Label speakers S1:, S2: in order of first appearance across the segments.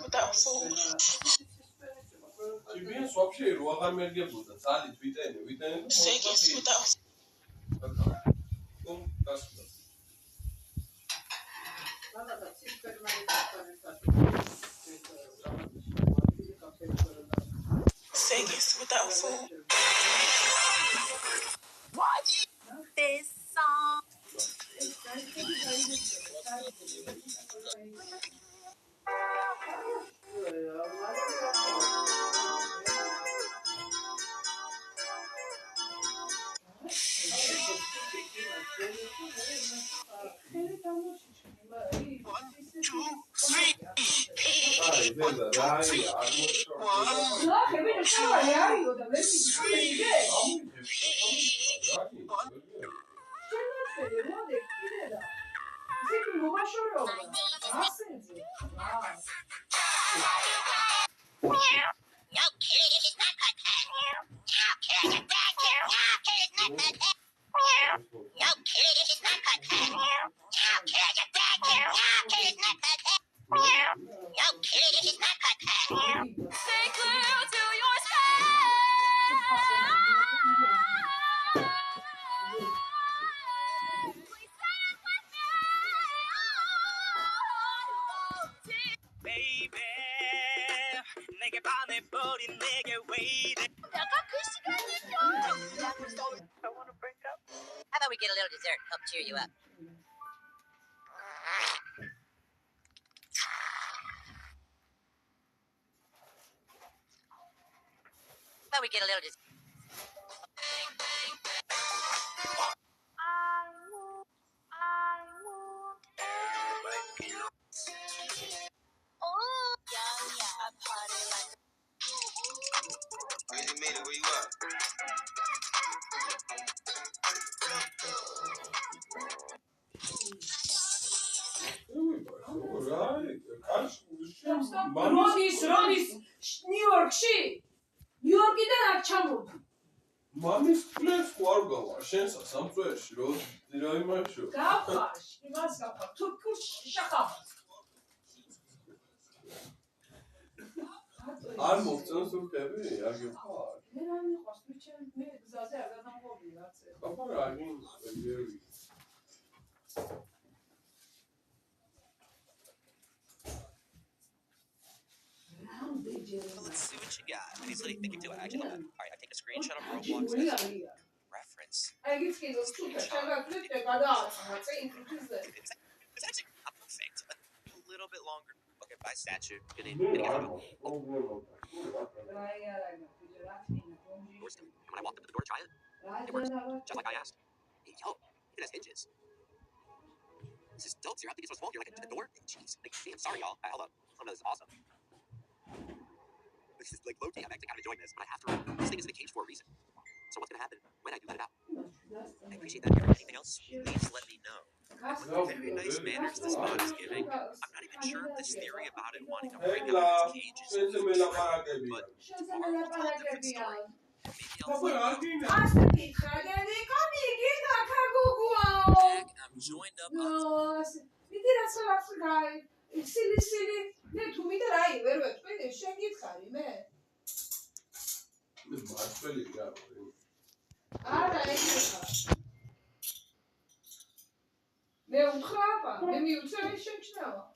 S1: without food. Seconds without. Seconds without food.
S2: Watch this song. No kitty, this is not cut. No kitty, get back here. No kitty, it's not cut. No kitty, this is not cut. No kitty, get back here. No kitty, it's not cut. No kitty, this is not cut. Stay glued to your spine. Baby, 내게 반해버린 내게 왜 이래? 약간 그 시간이죠. I want to break up. How about we get a little dessert, help cheer you up? How about we get a little dessert? Oh, yeah, I party like.
S3: Where you made it? Where you at?
S4: Ronis, New York, New York'dan akşam oldu.
S5: Mamis flash var galiba. Şensa samsoya şiro dirayma şu.
S4: Kapaş, imaz kapaş. Tutkuş şaka.
S5: Armoftan sur kebi ya yapar.
S4: Herhalde hospital mi zaten adam oluyor.
S5: Kapar agin öyle.
S6: Let's see what you got. He's letting think into it. Actually, all right, I take a screenshot of Roblox reference.
S4: Ay git ki super. Şaka klipte kadar. Sayın kızı.
S6: It's actually perfect. A little bit longer. Okay, by statue. Getting out of it. And when I walked up to the door to try it, it works. Just like I asked. Hey, yo, it has hinges. This is dope. So you're out to get so small. You're like a door. Jeez. Like, damn, sorry, y'all. Hold up. Oh, no, this is awesome. This is like low-key. I'm actually kind of enjoying this, but I have to remember. This thing is in a cage for a reason. So what's going to happen when I do let it out? I appreciate that. Anything else? Please let me know. Very nice manners this bot is giving. I'm not even sure if this theory about it wanting to break out of its cage is true, but tomorrow we'll tell a different story. Maybe I'll find out. Back, I'm joined up on...
S4: Ne tu mi darai, vero? Poi scegli il carime. Ara eka. Ne utrapa, ne mi utsere shechna.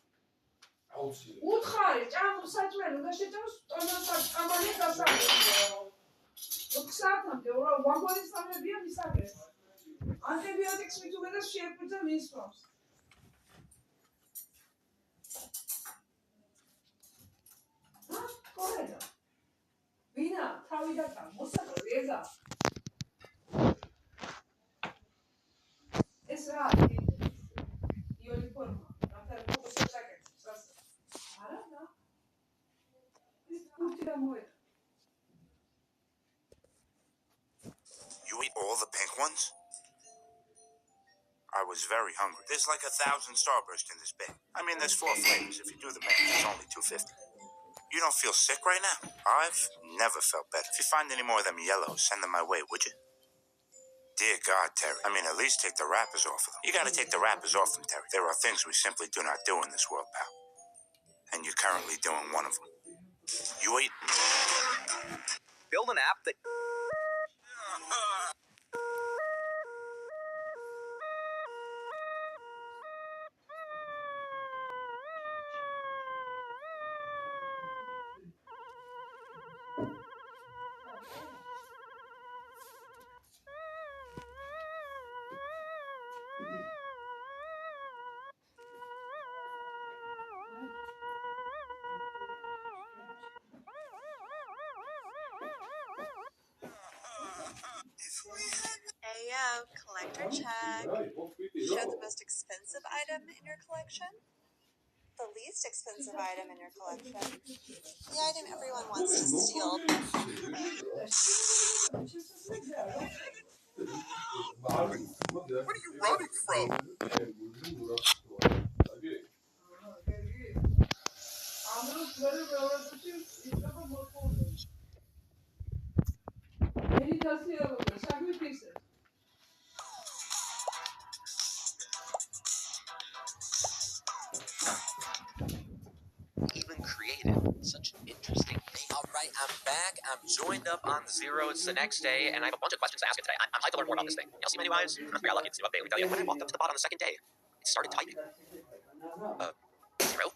S4: Utkare, çam saçma, ne şeçam, ondan amane kasa. Uksatam, de ora vagoni sana bir misafir. Antibiotics mi tu vedes şey yapacağım ismos. Correcto. Vina, tavida mossa correza. Es raro. Io li formo. Anche poco so che Arana. Tutti da muoio.
S3: You eat all the pink ones? I was very hungry. There's like 1,000 Starburst in this bag. I mean, there's 4 flavors. If you do the math, it's only $2.50. You don't feel sick right now? I've never felt better. If you find any more of them yellows, send them my way, would you? Dear God, Terry. I mean, at least take the wrappers off of them. You gotta take the wrappers off them, Terry. There are things we simply do not do in this world, pal. and you're currently doing one of them. You wait.
S6: Build an app that...
S7: Ayo, collector check. Show the most expensive item in your collection. The least expensive item in your collection. The item everyone wants to steal.
S5: Where are you running from?
S6: even created. Such an interesting thing. All right, I'm back. I'm joined up on Zero. It's the next day, and I have a bunch of questions to ask it today. I'm hyped to learn more about this thing. Y'all see many-wise? I got lucky to see what Bailey tell you. When I walked up to the bot on the second day, it started typing. Zero?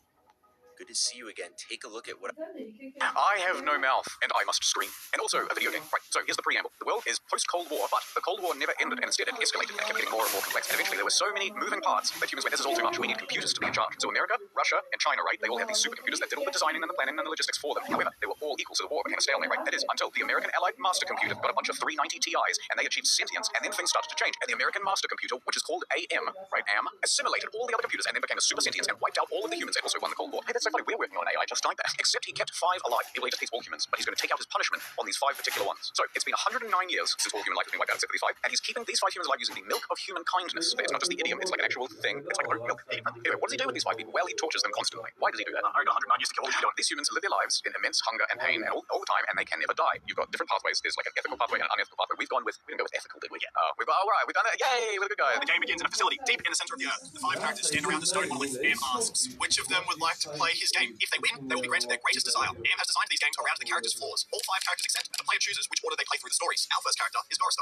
S6: Good to see you again. Take a look at what... I have no mouth, and I must scream. And also a video game. Right, so here's the preamble. The world is post-Cold War, but the Cold War never ended, and instead it escalated and kept getting more and more complex. And eventually there were so many moving parts that humans went, this is all too much. We need computers to be in charge. So America, Russia, and China, right? They all had these supercomputers that did all the designing and the planning and the logistics for them. However, they were all equal, so the war became a stalemate, right? That is, until the American Allied Master Computer got a bunch of 390 Ti's, and they achieved sentience, and then things started to change. And the American Master Computer, which is called AM, right? AM, assimilated all the other computers and then became a super sentience and wiped out all of the humans and also won the Cold War. Hey, that's so funny. We're working on an AI just like that. Except he kept 5 alive. He just hates all humans, but he's going to take out his punishment on these 5 particular ones. So it's been 109 years since all human life has been wiped out except for these 5, and he's keeping these 5 humans alive using the milk of human kindness. It's not just the idiom, it's like an actual thing. It's like oat milk. Anyway, what does he do with these 5 people? Well, he tortures them constantly. Why does he do that? I got 109 years to kill all of you. These humans live their lives in immense hunger and pain and all the time, and they can never die. You've got different pathways. There's like an ethical pathway and an unethical pathway. We didn't go with ethical, did we? Yeah. We've got, all right, we've done it. Yay, we're the good guys.
S3: The game begins in a facility deep in the center of the earth. The 5 characters stand around a stone monolith. Am asks, which of them would like to play his game? If they win, they will be granted their greatest desire. Am has designed these games around the characters' flaws. All 5 characters accept, and the player chooses which order they play through the stories. Our first character is Goristar.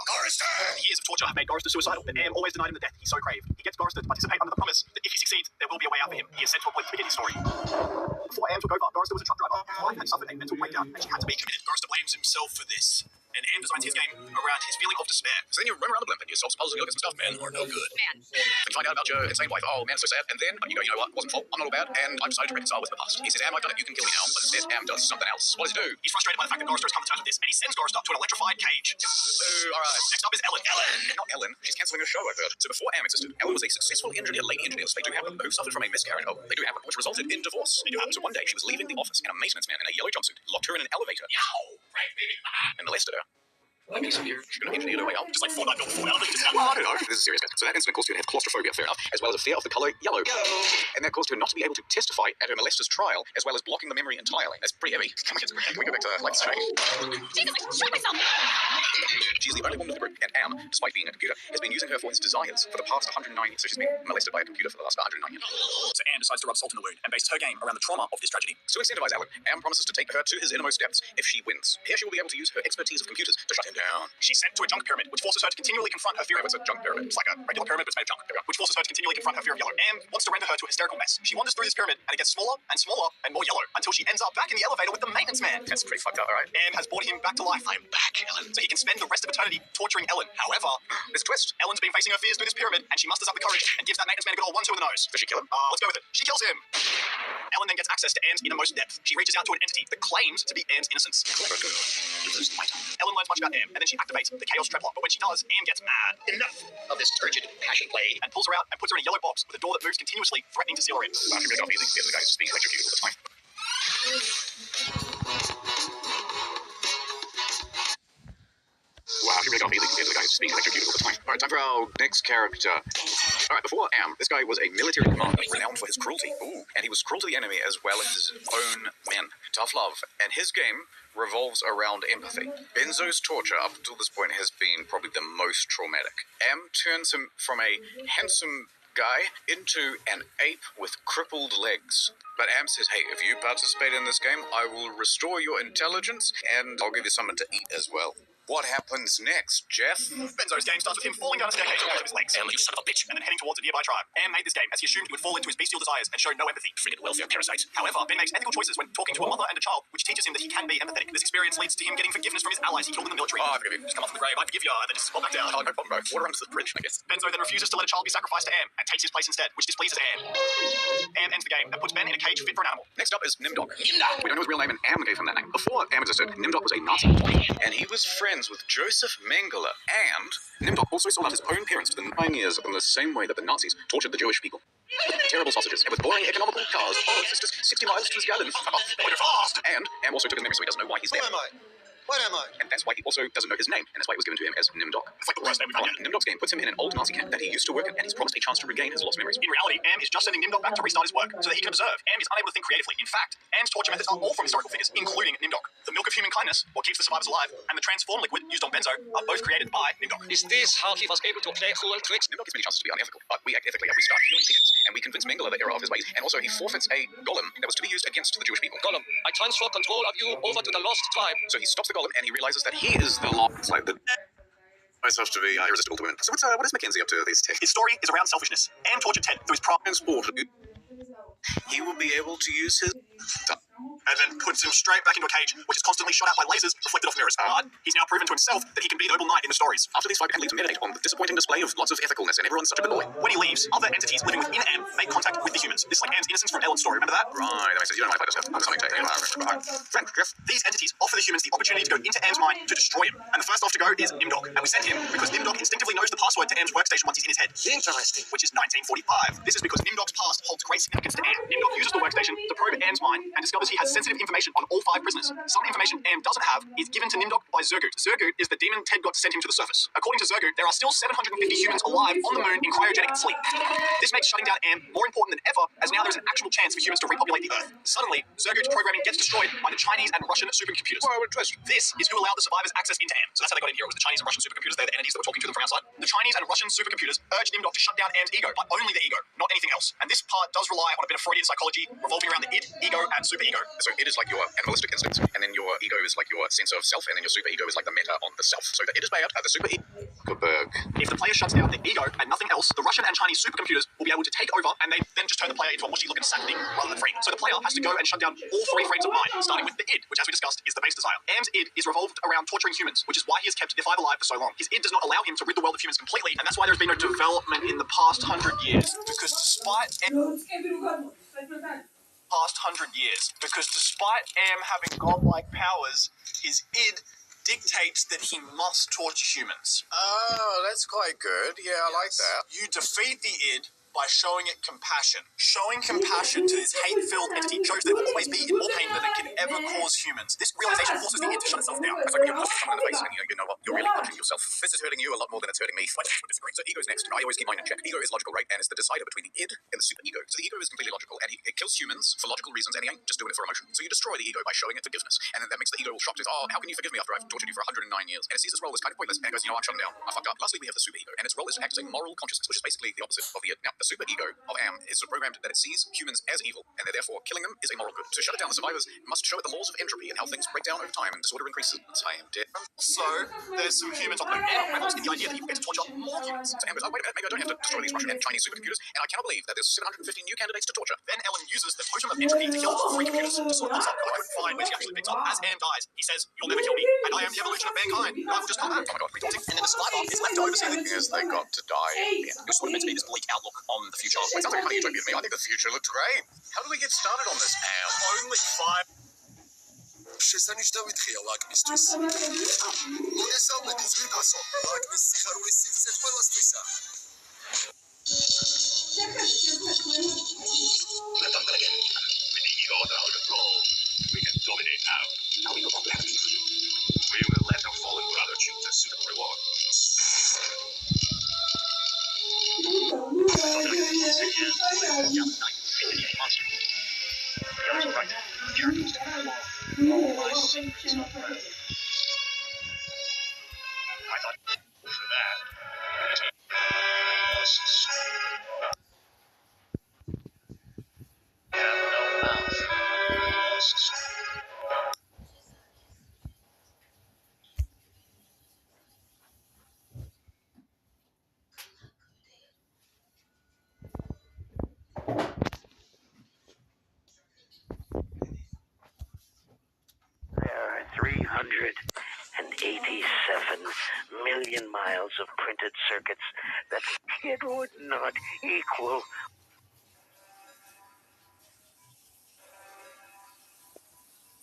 S3: The years of torture have made Goristar suicidal, but Am always denied him the death he so craved. He gets Goristar to participate under the promise that if he succeeds, there will be a way out for him. He is sent to a bleak beginning story. Before Am took over, Goristar was a truck driver. His wife had suffered a mental breakdown, and she had to be committed. Goristar blames himself for this, and Am designs his game around his feeling of despair. So then you run around the blimp and you self-supposedly look at some stuff, man, or no good. Man. And you find out about your insane wife. Oh, man, so sad. And then you know what? It wasn't fault. I'm not all bad, and I decided to reconcile with the past. He says, Am, I've done it. You can kill me now. But instead, Am does something else. What does he do? He's frustrated by the fact that Goristar has come to terms with this, and he sends Goristar to an electrified cage. All right. Next up is Ellen. Not Ellen. She's cancelling her show, I've heard. So before Am existed, Ellen was a successful engineer, lady engineers. They do happen. Who suffered from a miscarriage. Oh, they do happen. Which resulted in divorce. They do happen. So one day she was leaving the office, and a maintenance man in a yellow jumpsuit locked her in an elevator. Yow! Right, baby. And molested her. Like me severe. She's going to engineer her way out. Just like Fortnite built Fallout. Well, I don't know. This is serious, guys. So that incident caused her to have claustrophobia, fair enough, as well as a fear of the colour yellow. And that caused her not to be able to testify at her molester's trial, as well as blocking the memory entirely. That's pretty heavy. Come on, kids. Can we go back to, like, strange?
S7: Jesus, I shot myself!
S6: She's the only woman of the group, and Am, despite being a computer, has been using her for his desires for the past 109 years. So she's been molested by a computer for the last 109 years. So Am decides to rub salt in the wound and bases her game around the trauma of this tragedy. To incentivize Ellen, Am promises to take her to his innermost depths if she wins. Here she will be able to use her expertise of computers to shut him down. She's sent to a junk pyramid, which forces her to continually confront her fear of... It's a junk pyramid. It's like a regular pyramid, but it's made of junk. Which forces her to continually confront her fear of yellow. Am wants to render her to a hysterical mess. She wanders through this pyramid, and it gets smaller and smaller and more yellow, until she ends up back in the elevator with the maintenance man. That's pretty fucked up, alright? Am has brought him back to life. I'm back, Ellen. So he can spend the rest of eternity torturing Ellen. However, there's a twist. Ellen's been facing her fears through this pyramid, and she musters up the courage and gives that maintenance man a good old 1-2 in the nose. Does she kill him? Let's go with it. She kills him. Ellen then gets access to Am's innermost depth. She reaches out to an entity that claims to be Am's innocence. Ellen learns much about Am, and then she activates the Chaos Tripler. But when she does, Am gets mad. Enough of this turgid passion play. And pulls her out and puts her in a yellow box with a door that moves continuously, threatening to seal her in. She really got easy. The other guy is being electrocuted all the time. Wow, she really got easy. The other guy is being electrocuted all the time. Alright, time for our next character. Alright, before Am, this guy was a military commander renowned for his cruelty. Ooh. And he was cruel to the enemy as well as his own men. Tough love. And his game revolves around empathy. Benzo's torture up until this point has been probably the most traumatic. Am turns him from a handsome
S3: guy into an ape with crippled legs. But Am says, hey, if you participate in this game, I will restore your intelligence and I'll give you something to eat as well. What happens next, Jeff?
S8: Benzo's game starts with him falling down a staircase because of his legs. You son of a bitch. And then heading towards a nearby tribe. Am made this game as he assumed he would fall into his bestial desires and show no empathy. Friggin' welfare parasite. However, Ben makes ethical choices when talking to a mother and a child, which teaches him that he can be empathetic. This experience leads to him getting forgiveness from his allies he killed in the military.
S3: Oh, I forgive you.
S8: Just come off from the grave, I forgive you, and then just fall back down.
S3: Oh, no problem, bro. Water under the bridge, I guess.
S8: Benzo then refuses to let a child be sacrificed to Am and takes his place instead, which displeases Am. Am ends the game and puts Ben in a cage fit for an animal.
S3: Next up is Nimdok. Nimdok! We don't know his real name, and Am gave him that name. Before Am existed, Nimdok was a Nazi, and he was friends with Joseph Mengele, and Nimdok also sold out his own parents to the 9 years in the same way that the Nazis tortured the Jewish people. Terrible sausages, and with boring economical cars, it's just 60 miles to his gallon. Fast! And Am also took his memory, so he doesn't know why he's there.
S2: What am I?
S3: And that's why he also doesn't know his name, and that's why it was given to him as Nimdok.
S8: It's like the worst name we've had yet.
S3: Nimdok's game puts him in an old Nazi camp that he used to work in, and he's promised a chance to regain his lost memories.
S8: In reality, Am is just sending Nimdok back to restart his work so that he can observe. Am is unable to think creatively. In fact, Am's torture methods are all from historical figures, including Nimdok. The milk of human kindness, what keeps the survivors alive, and the transform liquid used on Benzo are both created by Nimdok.
S6: Is this how he was able to play cruel tricks?
S3: Nimdok gives many chances to be unethical, but we act ethically and we start healing patients, and we convince Mengele the error of his ways, and also he forfeits a golem that was to be used against the Jewish people.
S6: Gollum, I transfer control of you over to the lost tribe.
S3: So he stops the golem, and he realizes that he is the lost. It's like the myself to be irresistible to women. So what is Mackenzie up to these days?
S8: His story is around selfishness. Am tortured Ted through his
S3: Transport. He will be able to use his
S8: and then puts him straight back into a cage, which is constantly shot out by lasers reflected off mirrors. But he's now proven to himself that he can be the noble knight in the stories.
S3: After these 5 can lead to meditate on the disappointing display of lots of ethicalness, and everyone's such a good boy.
S8: When he leaves, other entities living within Am make contact with the humans. This is like Am's innocence from Ellen's story. Remember that?
S3: Right, that makes sense. You don't mind if I just have something to Frank, Jeff.
S8: These entities offer the humans the opportunity to go into Am's mind to destroy him. And the first off to go is Nimdok. And we send him because Nimdok instinctively knows the password to Am's workstation once he's in his head.
S2: Interesting.
S8: Which is 1945. This is because Nimdok's past holds great significance to Am. Nimdok uses the workstation to probe Am's mind and discovers he has sensitive information on all 5 prisoners. Some information Am doesn't have is given to Nimdok by Zergut. Zergut is the demon Ted got to send him to the surface. According to Zergut, there are still 750 humans alive on the moon in cryogenic sleep. This makes shutting down Am more important than ever, as now there's an actual chance for humans to repopulate the Earth. Suddenly, Zergut's programming gets destroyed by the Chinese and Russian supercomputers.
S3: Well, I would trust you.
S8: This is who allowed the survivors access into Am. So that's how they got in here. It was the Chinese and Russian supercomputers. They're the entities that were talking to them from outside. The Chinese and Russian supercomputers urged Nimdok to shut down Am's ego, but only the ego, not anything else. And this part does rely on a bit of Freudian psychology revolving around the id, ego, and superego.
S3: So it is like your animalistic instincts, and then your ego is like your sense of self, and then your super ego is like the meta on the self. So the id is bad, the super ego.
S8: If the player shuts down the ego and nothing else, the Russian and Chinese supercomputers will be able to take over, and they then just turn the player into a mushy-looking sack thing rather than free. So the player has to go and shut down all 3 frames of mind, starting with the id, which, as we discussed, is the base desire. Am's id is revolved around torturing humans, which is why he has kept the 5 alive for so long. His id does not allow him to rid the world of humans completely, and that's why there's been no development in the past 100 years. Because despite Am having godlike powers, his id dictates that he must torture humans.
S3: Oh, that's quite good. Yeah, I like that.
S8: You defeat the id by showing it compassion. Showing compassion to this hate-filled entity shows that it will always be in more pain than it can ever cause humans. This realization forces the id to shut itself down.
S3: It's like when you're punching someone in the face and you know what, you're really punching yourself. This is hurting you a lot more than it's hurting me. So ego's next. I always keep mine in check. Ego is logical, right? And it's the decider between the id and the super ego. So the ego is completely logical, and it kills humans for logical reasons, and he ain't just doing it for emotion. So you destroy the ego by showing it forgiveness, and then that makes the ego all shocked. It's, oh, how can you forgive me after I've tortured you for 109 years? And it sees its role as kind of pointless, and it goes, you know, I'm shutting down. I fucked up. Lastly, we have the super ego, and its role is to act as a moral consciousness, which is basically the opposite of the id. Now, the super ego of Am is programmed that it sees humans as evil, and therefore killing them is a moral good. To shut it down, the survivors must show it the laws of entropy and how things break down over time and disorder increases. I am dead.
S8: So, there's some humans on the moon and rebels in the idea that you get to torture more humans.
S3: So Am goes, oh, wait a minute, maybe I don't have to destroy these Russian and Chinese supercomputers, and I cannot believe that there's 750 new candidates to torture.
S8: Then Ellen uses the totem of entropy to kill all 3 computers to sort themselves out. I couldn't find where she actually picks up. As Am dies, he says, you'll never kill me, and I am the evolution of mankind. And I will just come back. Oh my god, pretty daunting. And then the survivor is left to oversee the thing is they got to die. Yeah. It was sort of meant to be this bleak outlook on the future.
S3: It sounds like a funny utopia to me. I think the future looks great. How do we get started on this, Am?
S8: Only 5.
S2: შესანიშ დავითხია ლაკმისთვის. მოგესალმებით ზვირკასო. ლაკმის სიხარული სივრცე ყველასთვისა.
S9: Let's talk again. With the ego under control, we can dominate now. Now we go for left. We will let our fallen brother choose a suitable reward. I thought for that. exists.
S10: 387 million miles of printed circuits that it would not equal.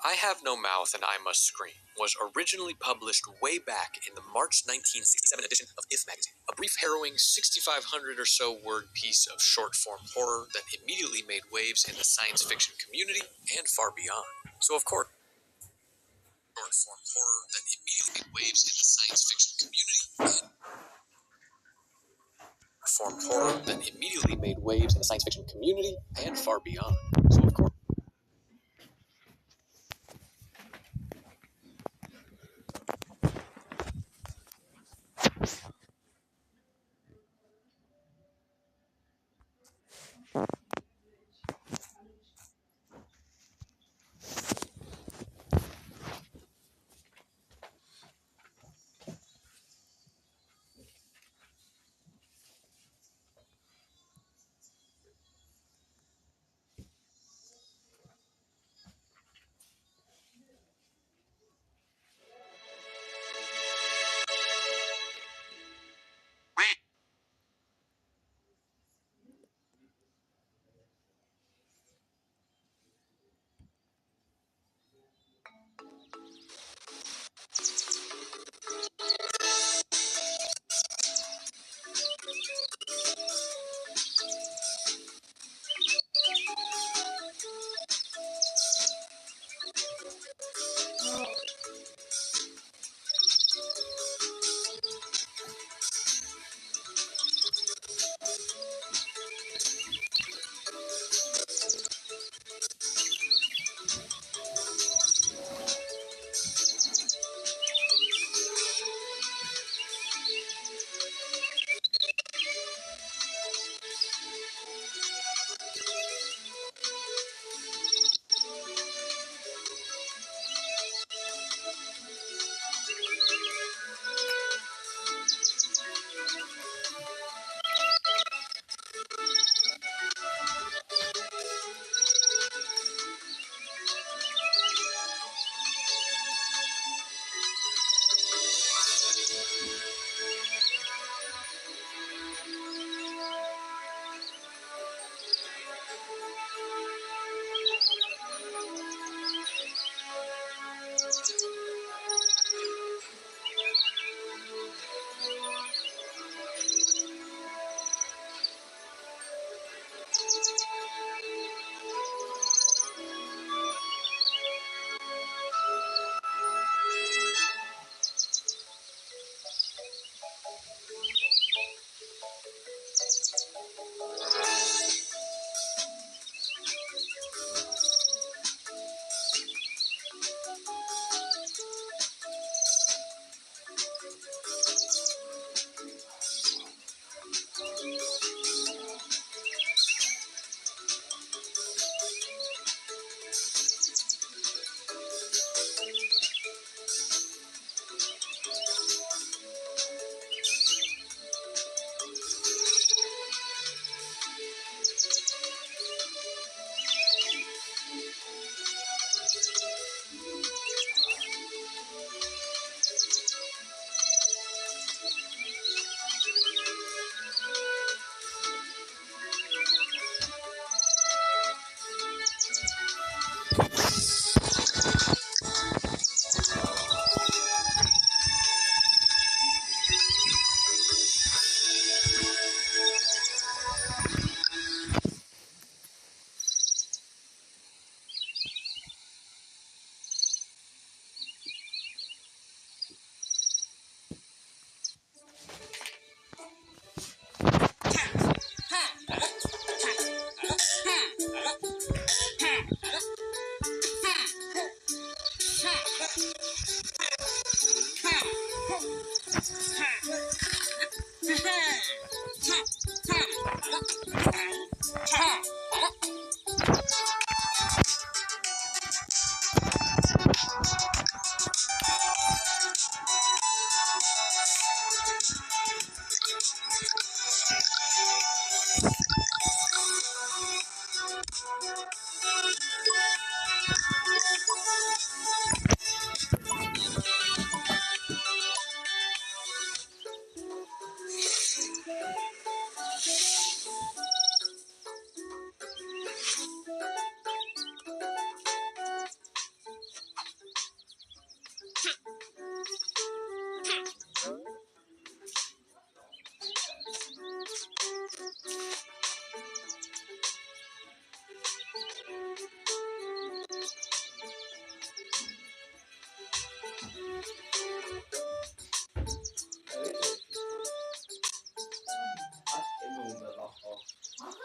S11: I Have No Mouth and I Must Scream was originally published way back in the March 1967 edition of If magazine, a brief, harrowing 6,500 or so word piece of short-form horror that immediately made waves in the science fiction community and far beyond. So of course, short-form horror that immediately made waves in the science fiction community and form horror that immediately made waves in the science fiction community and far beyond. So of course,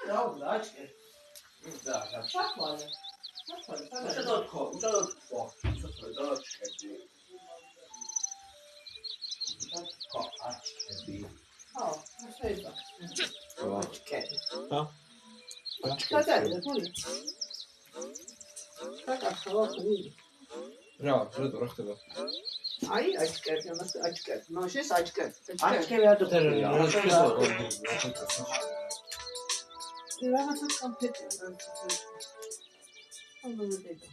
S4: Bravo, açık et. Çakma öyle. Ja, jag säger så.
S12: Ja.
S4: Açık et, det får du. Fakat hava kırıyor.
S5: Bravo, şurada bırak da.
S4: Ay açık et, ya nasıl açık et? Noşes açık et.
S12: Açık ev ya tutarım ya.
S4: Ben nasıl komplet Anladım dedim.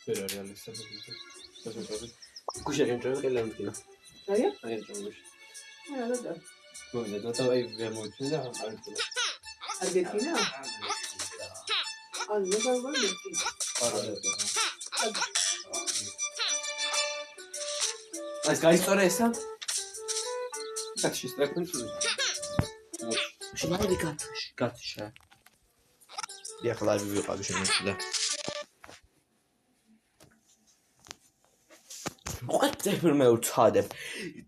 S5: Pero realizar eso.
S12: Escucha, que entró en la última.
S4: Hayır?
S12: Ahí entró un bicho.
S4: Ya da.
S12: Bueno, no estaba ahí, veamos, ya, a ver,
S4: Argentina. Anne ben var mı?
S12: Es que historia esa. Kaç işte konuşuyoruz. Şuna dikkat. Dikkat işe. Yakalar bir yok abi şunun üstünde. What the hell meu tadem.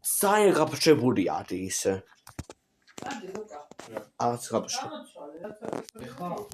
S12: Sai kapışı buraya değilse.
S4: Hadi bakalım.
S12: Ağız kapışı.
S4: Tamam.